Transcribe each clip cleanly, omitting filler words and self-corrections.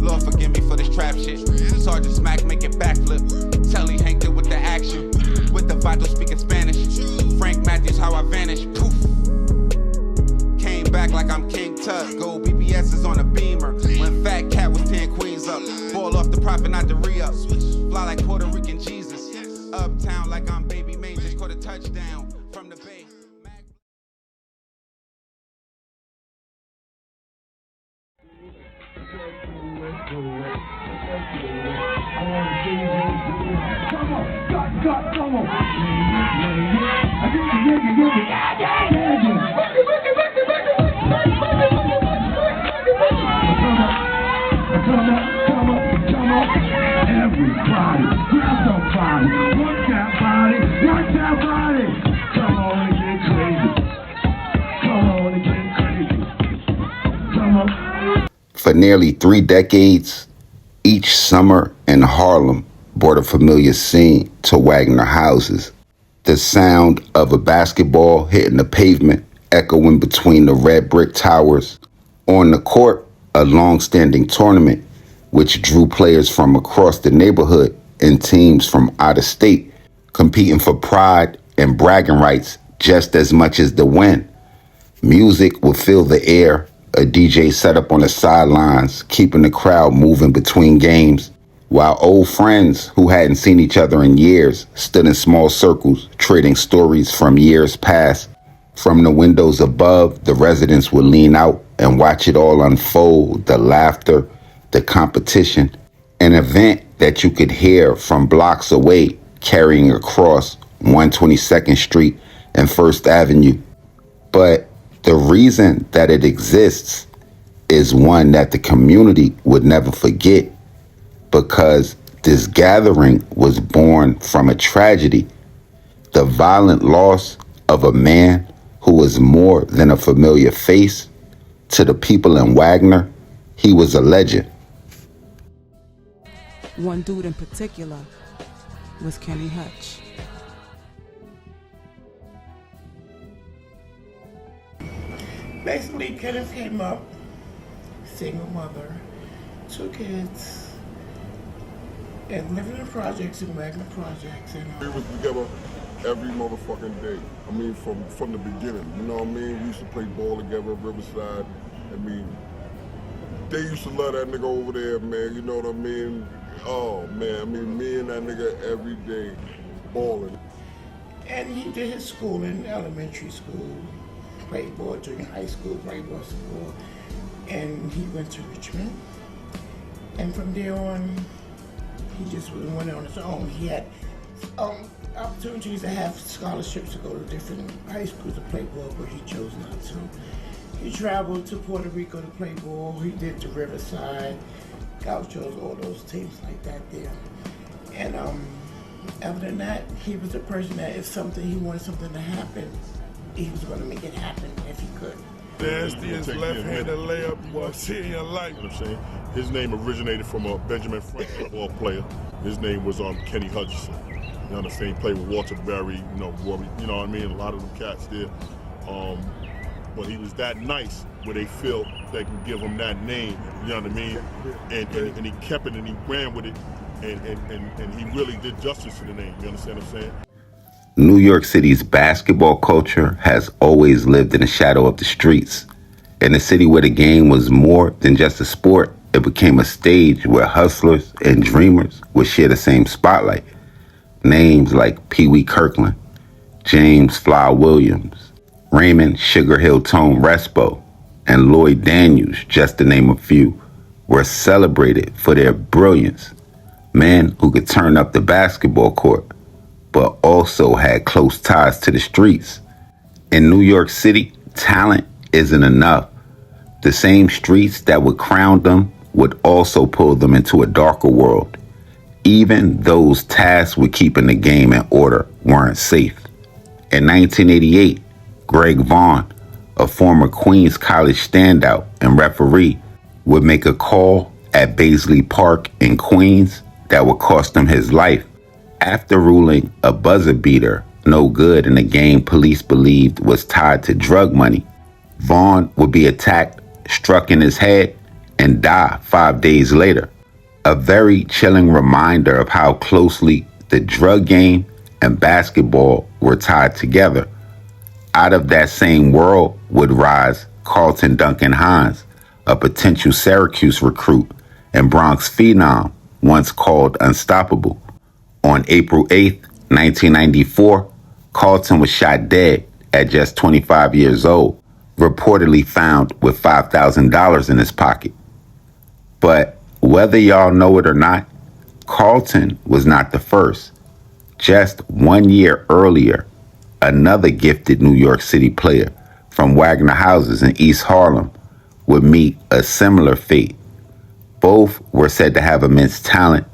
Lord forgive me for this trap shit. Sergeant Smack make it backflip. Telly Hank did with the action. With the vital speaking Spanish. Frank Matthews how I vanish. Poof. Came back like I'm King Tut. Gold BBS is on a beamer. When Fat Cat was 10 queens up. Ball off the profit, not the re-up. Fly like Puerto Rican Jesus. Uptown like I'm Baby May. Just caught a touchdown from the bay. Come on. Everybody, grab somebody, work that body. Come on and get crazy. Come on and get crazy. Come on. For nearly 3 decades, each summer in Harlem brought a familiar scene to Wagner Houses. The sound of a basketball hitting the pavement, echoing between the red brick towers. On the court, a long-standing tournament which drew players from across the neighborhood and teams from out of state, competing for pride and bragging rights just as much as the win. Music would fill the air, a DJ set up on the sidelines, keeping the crowd moving between games, while old friends who hadn't seen each other in years stood in small circles, trading stories from years past. From the windows above, the residents would lean out and watch it all unfold, the laughter, the competition, an event that you could hear from blocks away, carrying across 122nd Street and First Avenue. But the reason that it exists is one that the community would never forget, because this gathering was born from a tragedy, the violent loss of a man who was more than a familiar face. To the people in Wagner, he was a legend. One dude in particular was Kenny Hutch. Basically, Kenneth came up, single mother, 2 kids, and living in projects in Wagner projects. And we was together every motherfucking day. I mean, from the beginning. You know what I mean? We used to play ball together at Riverside. I mean, they used to love that nigga over there, man. You know what I mean? Oh man, I mean, me and that nigga every day balling. And he did his school in elementary school, played ball during high school, played basketball, and he went to Richmond. And from there on, he just went on his own. He had opportunities to have scholarships to go to different high schools to play ball, but he chose not to. He traveled to Puerto Rico to play ball. He did to Riverside, Gauchos, all those teams like that there. And other than that, he was a person that if he wanted something to happen, he was going to make it happen if he could. Nastiest left-handed layup you will see in your life. You know what I'm saying? His name originated from a Benjamin Franklin ball player. His name was Kenny Hutch. You understand? He played with Walter Berry, you know what I mean? A lot of them cats there. But he was that nice where they feel they can give him that name, you know what I mean? And he kept it and he ran with it, and he really did justice to the name, you understand what I'm saying? New York City's basketball culture has always lived in the shadow of the streets. In a city where the game was more than just a sport, it became a stage where hustlers and dreamers would share the same spotlight. Names like Pee Wee Kirkland, James Fly Williams, Raymond Sugar Hill Tone Respo, and Lloyd Daniels, just to name a few, were celebrated for their brilliance. Men who could turn up the basketball court, but also had close ties to the streets. In New York City, talent isn't enough. The same streets that would crown them would also pull them into a darker world. Even those tasked with keeping the game in order weren't safe. In 1988, Greg Vaughn, a former Queens College standout and referee, would make a call at Baisley Park in Queens that would cost him his life. After ruling a buzzer beater no good in a game police believed was tied to drug money, Vaughn would be attacked, struck in his head, and die 5 days later. A very chilling reminder of how closely the drug game and basketball were tied together. Out of that same world would rise Carlton Duncan Hines, a potential Syracuse recruit and Bronx phenom once called unstoppable. On April 8th, 1994, Carlton was shot dead at just 25 years old, reportedly found with $5,000 in his pocket. But whether y'all know it or not, Carlton was not the first. Just 1 year earlier, another gifted New York City player from Wagner Houses in East Harlem would meet a similar fate. Both were said to have immense talent,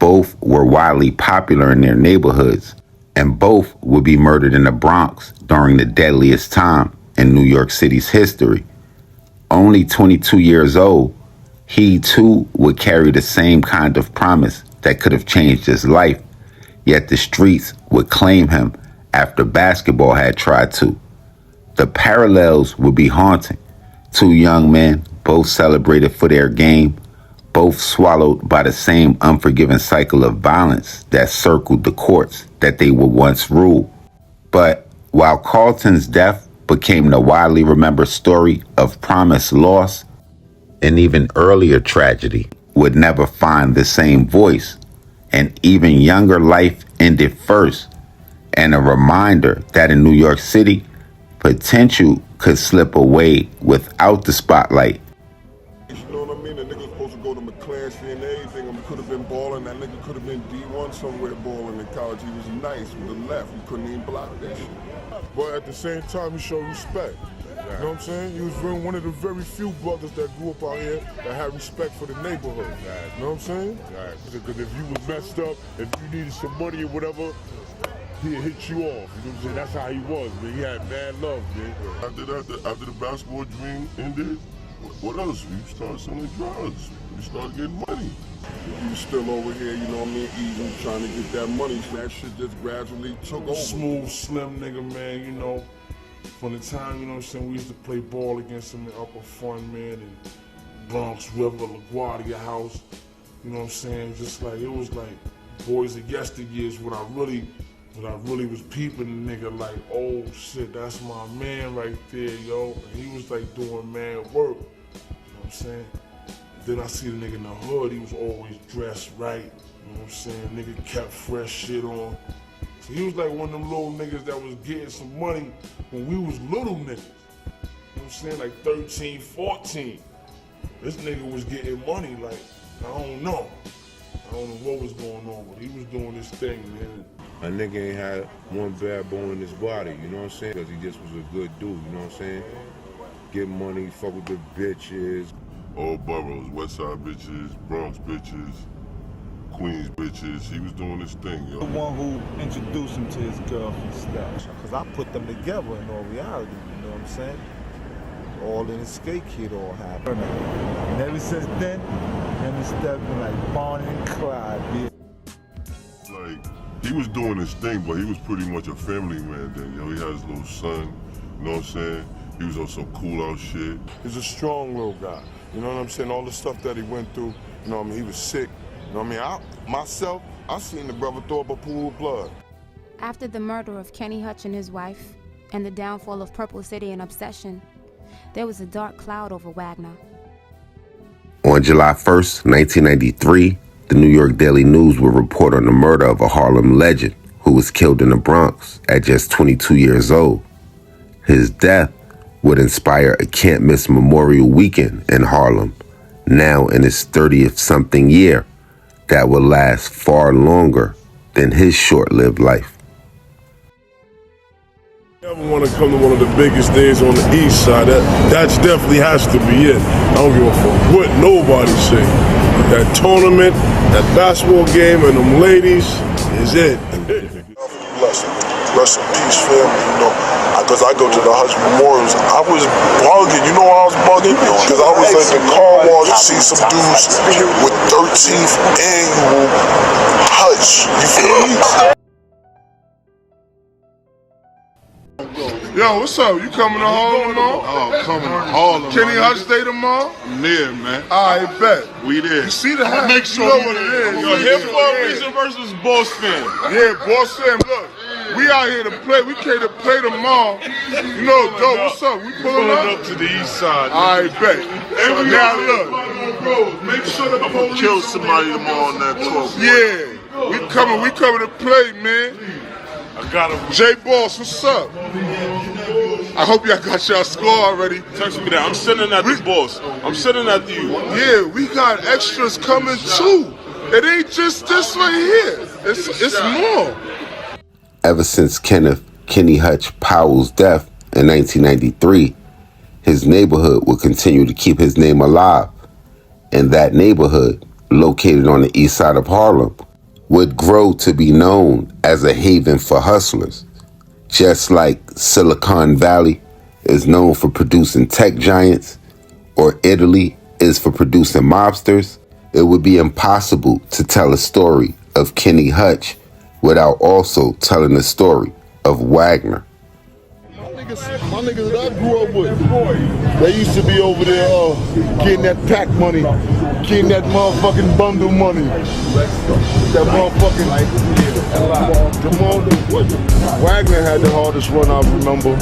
both were widely popular in their neighborhoods, and both would be murdered in the Bronx during the deadliest time in New York City's history. Only 22 years old, he too would carry the same kind of promise that could have changed his life, yet the streets would claim him after basketball had tried to. The parallels would be haunting. Two young men, both celebrated for their game, both swallowed by the same unforgiving cycle of violence that circled the courts that they would once rule. But while Carlton's death became the widely remembered story of promise lost, an even earlier tragedy would never find the same voice. An even younger life ended first, and a reminder that in New York City, potential could slip away without the spotlight. You know what I mean? The nigga was supposed to go to McClancy and everything, and could have been balling. That nigga could have been D1 somewhere balling in college. He was nice with the left. He couldn't even block that shit. But at the same time, he showed respect. You know what I'm saying? He was one of the very few brothers that grew up out here that had respect for the neighborhood. You know what I'm saying? Because if you was messed up, if you needed some money or whatever, he'd hit you off. You know what I'm saying? That's how he was, man. He had mad love, man. After the basketball dream ended, what else? We started selling drugs. We started getting money. We was still over here, you know what I mean, eating, trying to get that money. So that shit just gradually took over. Smooth, slim nigga, man, you know. From the time, you know what I'm saying, we used to play ball against him in Upper Fun, man, and Bronx River, LaGuardia House. You know what I'm saying? Just like, it was like boys of yesteryears when I really was peeping the nigga like, oh shit, that's my man right there, yo. And he was like doing mad work. You know what I'm saying? Then I see the nigga in the hood, he was always dressed right. You know what I'm saying? Nigga kept fresh shit on. So he was like one of them little niggas that was getting some money when we was little niggas. You know what I'm saying? Like 13, 14. This nigga was getting money like, I don't know what was going on, but he was doing this thing, man. A nigga ain't had one bad bone in his body, you know what I'm saying? Because he just was a good dude, you know what I'm saying? Get money, fuck with the bitches. All boroughs, West Side bitches, Bronx bitches, Queens bitches. He was doing his thing, yo. The one who introduced him to his girlfriend stash. Because I put them together in all reality, you know what I'm saying? All in the skate kid all happened. And ever since then, him and Steph been like Bonnie and Clyde, yeah. Like, he was doing his thing, but he was pretty much a family man then, yo. He had his little son, you know what I'm saying? He was on some cool out shit. He's a strong little guy, you know what I'm saying? All the stuff that he went through, you know what I mean? He was sick, you know what I mean? I seen the brother throw up a pool of blood. After the murder of Kenny Hutch and his wife, and the downfall of Purple City and Obsession, there was a dark cloud over Wagner. On July 1st, 1993, the New York Daily News would report on the murder of a Harlem legend who was killed in the Bronx at just 22 years old. His death would inspire a Can't Miss Memorial Weekend in Harlem, now in its 30th something year, that will last far longer than his short-lived life. I ever want to come to one of the biggest days on the east side, that definitely has to be it. I don't give a fuck what nobody say. That tournament, that basketball game, and them ladies is it. Rest in peace, family, you know. Because I go to the Hutch memorials. I was bugging, you know why I was bugging? Because I was at the car wash to see some dudes with 13th annual Hutch. You feel me? Yo, what's up? You coming to Harlem tomorrow? Oh, coming to Harlem. Kenny Hutch Day tomorrow? I'm there, man. I bet. We there. You see the hat? Make sure you know what it is. Yo, here for a reason versus Boss Fam. Yeah, Boss Fam, look. We out here to play. We came to play tomorrow. You know, Joe, what's up? We pulling up to the east side. I bet. Now look. Make sure the police kill somebody tomorrow on that talk. Yeah. We coming to play, man. I got him. J Boss, what's up? I hope y'all got y'all score already. Text me that. I'm sending that to Boss. I'm sending that to you. Yeah, we got extras coming too. It ain't just this right here. It's more. Ever since Kenny Hutch Powell's death in 1993, his neighborhood would continue to keep his name alive. And that neighborhood, located on the east side of Harlem, would grow to be known as a haven for hustlers. Just like Silicon Valley is known for producing tech giants, or Italy is for producing mobsters, it would be impossible to tell a story of Kenny Hutch without also telling the story of Wagner. My niggas that I grew up with, they used to be over there getting that pack money, getting that motherfucking bundle money. That motherfucking... Wagner had the hardest run I remember.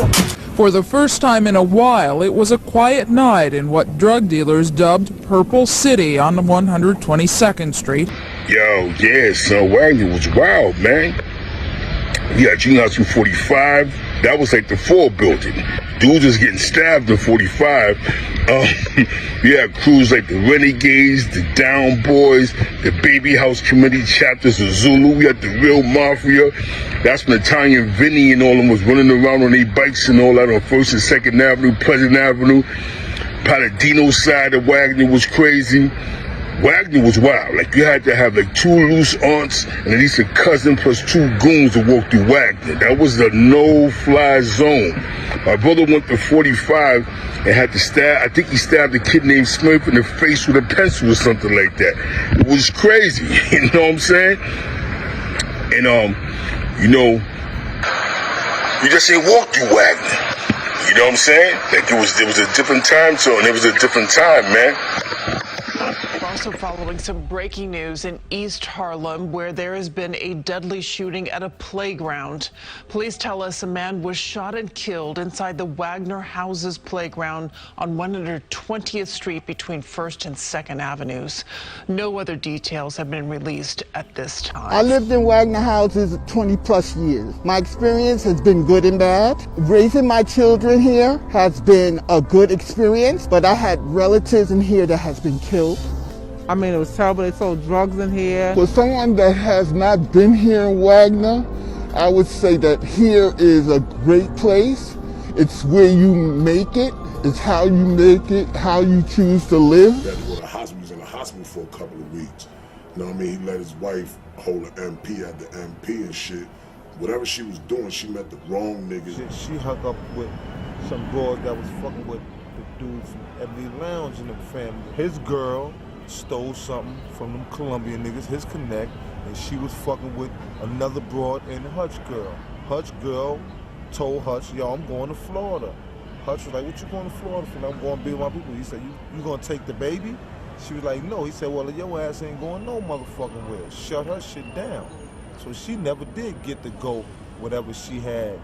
For the first time in a while, it was a quiet night in what drug dealers dubbed Purple City on 122nd Street. Yo, yeah, son, Wagner was wild, man. Yeah, Junior House 245, that was like the 4 building. Dudes was getting stabbed in 45. We had crews like the Renegades, the Down Boys, the Baby House Committee chapters of Zulu. We had the Real Mafia. That's when Italian Vinny and all them was running around on their bikes and all that on 1st and 2nd Avenue, Pleasant Avenue. Paladino side of Wagner was crazy. Wagner was wild. Like, you had to have like 2 loose aunts and at least a cousin plus 2 goons to walk through Wagner. That was the no-fly zone. My brother went to 45 and had to stab, I think he stabbed a kid named Smurf in the face with a pencil or something like that. It was crazy, you know what I'm saying? And, you know, you just ain't walk through Wagner. You know what I'm saying? Like, there was a different time zone. It was a different time, man. Also following some breaking news in East Harlem, where there has been a deadly shooting at a playground. Police tell us a man was shot and killed inside the Wagner Houses playground on 120th Street between 1st and 2nd Avenues. No other details have been released at this time. I lived in Wagner Houses 20 plus years. My experience has been good and bad. Raising my children here has been a good experience, but I had relatives in here that has been killed. I mean, it was terrible. They sold drugs in here. For someone that has not been here in Wagner, I would say that here is a great place. It's where you make it. It's how you make it, how you choose to live. He had to go to the hospital. He was in the hospital for a couple of weeks. You know what I mean? He let his wife hold an MP at the MP and shit. Whatever she was doing, she met the wrong niggas. She hooked up with some broad that was fucking with the dude from Ebony Lounge in the family. His girl stole something from them Colombian niggas, his connect, and she was fucking with another broad and Hutch girl. Hutch girl told Hutch, yo, I'm going to Florida. Hutch was like, what you going to Florida for? I'm going to be with my people. He said, you going to take the baby? She was like, no. He said, well, your ass ain't going no motherfucking where. Shut her shit down. So she never did get to go whatever she had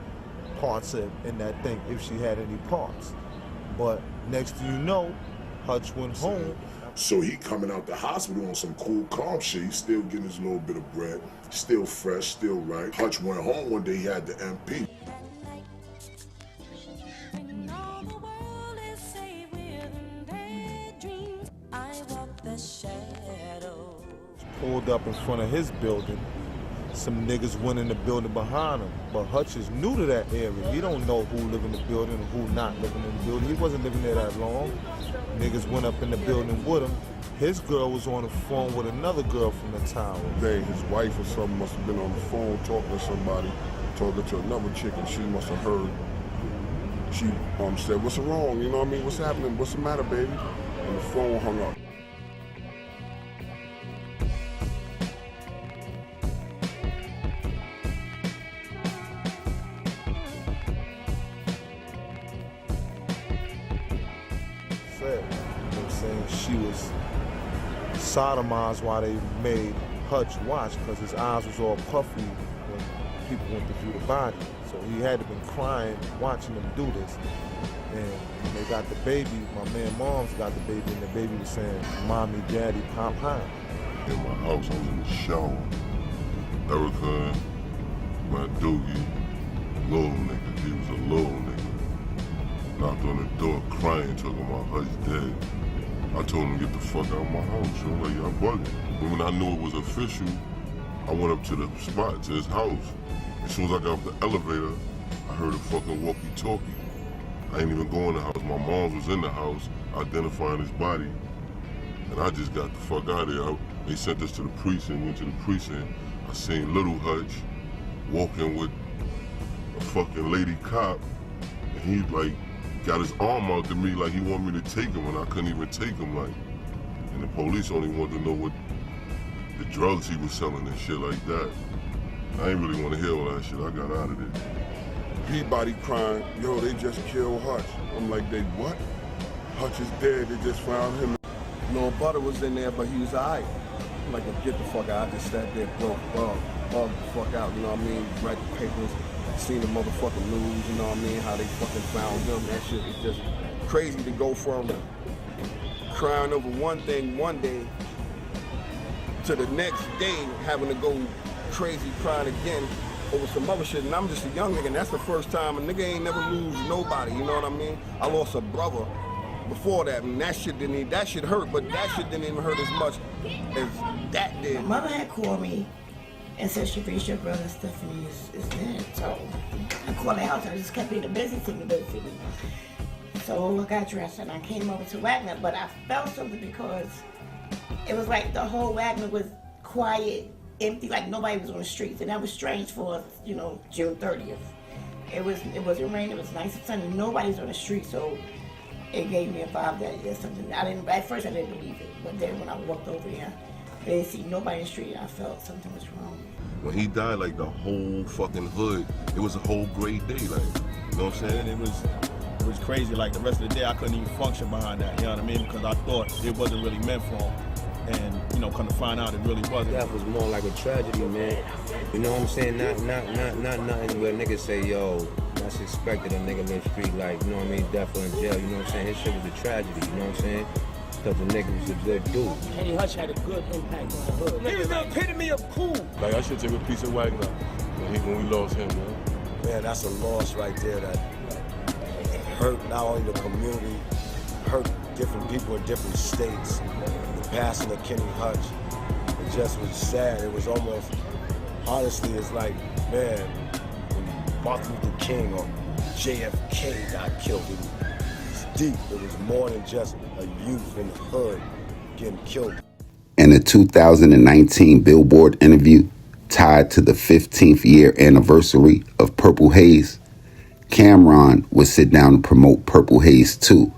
parts of in that thing, if she had any parts. But next thing you know, Hutch went home. So he coming out the hospital on some cool, calm shit. He's still getting his little bit of bread. Still fresh, still right. Hutch went home one day, he had the MP. Pulled up in front of his building. Some niggas went in the building behind him. But Hutch is new to that area. He don't know who live in the building and who not living in the building. He wasn't living there that long. Niggas went up in the building with him. His girl was on the phone with another girl from the town. His wife or something must have been on the phone talking to somebody, talking to another chick, and she must have heard. She said, what's wrong? You know what I mean? What's happening? What's the matter, baby? And the phone hung up. she was sodomized while they made Hutch watch because his eyes was all puffy when people went to view the body. So he had to been crying watching them do this. And when they got the baby, my man Mom's got the baby, and the baby was saying, "Mommy, Daddy, Pop High." In my house, I was in the shower. Erica, my doogie, little nigga, he was a little nigga. Knocked on the door crying, talking about Hutch dead. I told him to get the fuck out of my house. So I'm like, y'all bugging. But when I knew it was official, I went up to the spot, to his house. As soon as I got off the elevator, I heard a fucking walkie-talkie. I ain't even go in the house. My mom was in the house identifying his body. And I just got the fuck out of there. They sent us to the precinct, went to the precinct. I seen little Hutch walking with a fucking lady cop. And he like got his arm out to me like he wanted me to take him, and I couldn't even take him like. And the police only wanted to know what the drugs he was selling and shit like that. I ain't really want to hear all that shit. I got out of there. Peabody crying, yo, they just killed Hutch. I'm like, they what? Hutch is dead, they just found him. No, Butter was in there, but he was all right. I'm like, get the fuck out. I just sat there, bugged the fuck out, you know what I mean? Read the papers, seen the motherfucking news, you know what I mean? How they fucking found him. That shit is just crazy to go from crying over one thing one day to the next day having to go crazy crying again over some other shit. And I'm just a young nigga, and that's the first time a nigga ain't never lose nobody, you know what I mean? I lost a brother before that, and that shit hurt, but that shit didn't even hurt as much as that did. My mother had called me and said, Sharice, your brother Stephanie is dead. So I called the house, and I just kept being the business in the business. So I got dressed and I came over to Wagner, but I felt something because it was like the whole Wagner was quiet, empty, like nobody was on the streets, and that was strange for, you know, June 30th. It wasn't raining, it was nice and sunny, nobody's on the street, so it gave me a vibe that there's something. At first I didn't believe it, but then when I walked over there, I didn't see nobody in the street, and I felt something was wrong. When he died, like the whole fucking hood, it was a whole great day, like, you know what I'm saying? It was crazy. Like the rest of the day, I couldn't even function behind that. You know what I mean? Because I thought it wasn't really meant for him, and you know, come to find out, it really wasn't. That was more like a tragedy, man. You know what I'm saying? Not nothing where niggas say, yo, I suspected a nigga in the street, like, you know what I mean, death or in jail. You know what I'm saying? His shit was a tragedy. You know what I'm saying? Because the nigga was a good dude. Kenny Hutch had a good impact on the hood. He was the epitome of cool. Like, I should take a piece of Wagner when we lost him, man. Man, that's a loss right there that hurt not only the community, hurt different people in different states. The passing of Kenny Hutch, it just was sad. It was almost, honestly, it's like, man, when Martin Luther King or JFK got killed, it was deep. It was more than just a youth in the hood getting killed. In a 2019 Billboard interview tied to the 15th year anniversary of Purple Haze, Cameron would sit down and promote Purple Haze 2,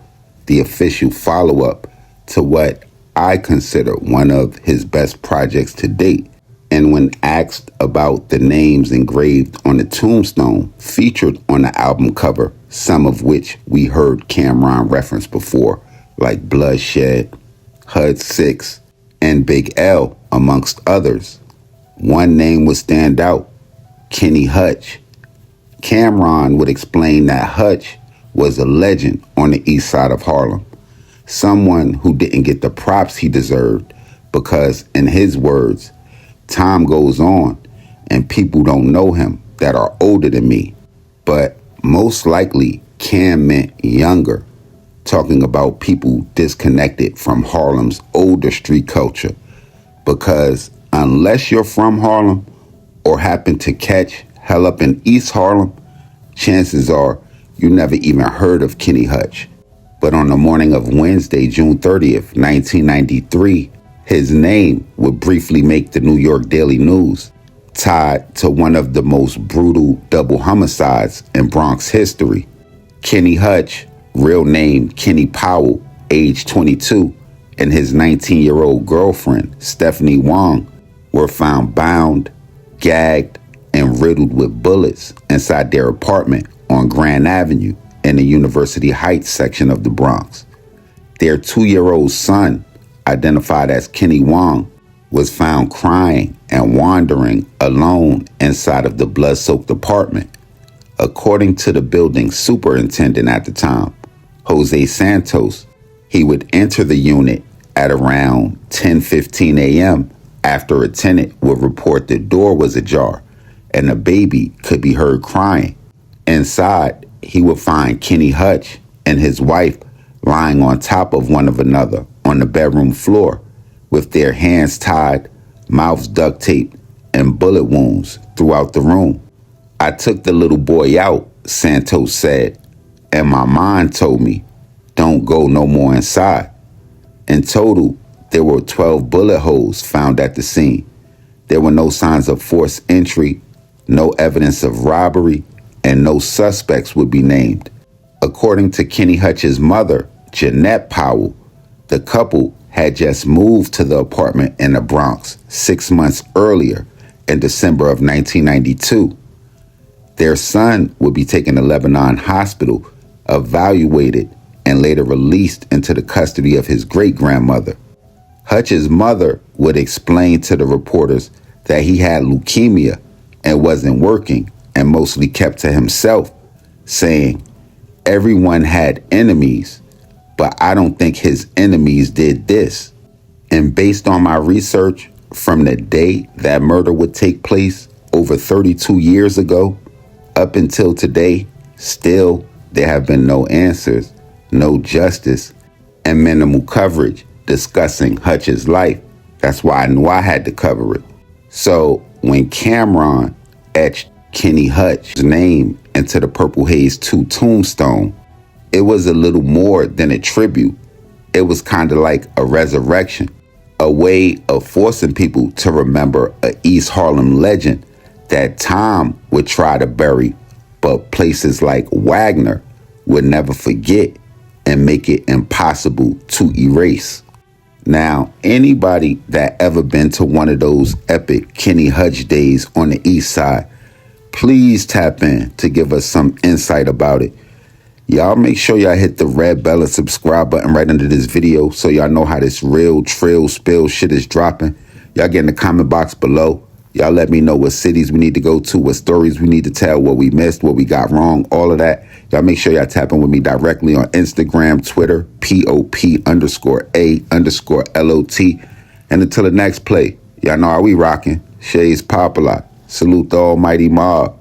the official follow-up to what I consider one of his best projects to date. And when asked about the names engraved on the tombstone featured on the album cover, some of which we heard Cameron reference before, like Bloodshed, HUD 6, and Big L, amongst others, one name would stand out: Kenny Hutch. Cameron would explain that Hutch was a legend on the east side of Harlem, someone who didn't get the props he deserved because, in his words, time goes on and people don't know him that are older than me. But most likely, Cam meant younger, talking about people disconnected from Harlem's older street culture, because unless you're from Harlem or happen to catch hell up in East Harlem, chances are you never even heard of Kenny Hutch. But on the morning of Wednesday, June 30th, 1993, his name would briefly make the New York Daily News, tied to one of the most brutal double homicides in Bronx history. Kenny Hutch, real name Kenny Powell, age 22, and his 19-year-old girlfriend, Stephanie Wong, were found bound, gagged, and riddled with bullets inside their apartment on Grand Avenue in the University Heights section of the Bronx. Their 2-year-old son, identified as Kenny Wong, was found crying and wandering alone inside of the blood-soaked apartment. According to the building superintendent at the time, Jose Santos, he would enter the unit at around 10:15 a.m. after a tenant would report the door was ajar and the baby could be heard crying. Inside, he would find Kenny Hutch and his wife lying on top of one another on the bedroom floor with their hands tied, mouths duct taped, and bullet wounds throughout the room. I took the little boy out, Santos said, and my mind told me, don't go no more inside. In total, there were 12 bullet holes found at the scene. There were no signs of forced entry, no evidence of robbery, and no suspects would be named. According to Kenny Hutch's mother, Jeanette Powell, the couple had just moved to the apartment in the Bronx 6 months earlier in December of 1992. Their son would be taken to Lebanon Hospital, evaluated, and later released into the custody of his great-grandmother. Hutch's mother would explain to the reporters that he had leukemia and wasn't working and mostly kept to himself, saying, everyone had enemies, but I don't think his enemies did this. And based on my research, from the day that murder would take place over 32 years ago, up until today, still, there have been no answers, no justice, and minimal coverage discussing Hutch's life. That's why I knew I had to cover it. So when Cameron etched Kenny Hutch's name into the Purple Haze 2 tombstone, it was a little more than a tribute. It was kind of like a resurrection, a way of forcing people to remember a East Harlem legend that time would try to bury, but places like Wagner would never forget and make it impossible to erase. Now, anybody that ever been to one of those epic Kenny Hutch days on the East Side, please tap in to give us some insight about it. Y'all make sure y'all hit the red bell and subscribe button right under this video so y'all know how this real trill spill shit is dropping. Y'all get in the comment box below. Y'all let me know what cities we need to go to, what stories we need to tell, what we missed, what we got wrong, all of that. Y'all make sure y'all tap in with me directly on Instagram, Twitter, POP_A_LOT. And until the next play, y'all know how we rocking. Shades Popalot. Salute the almighty MOBB.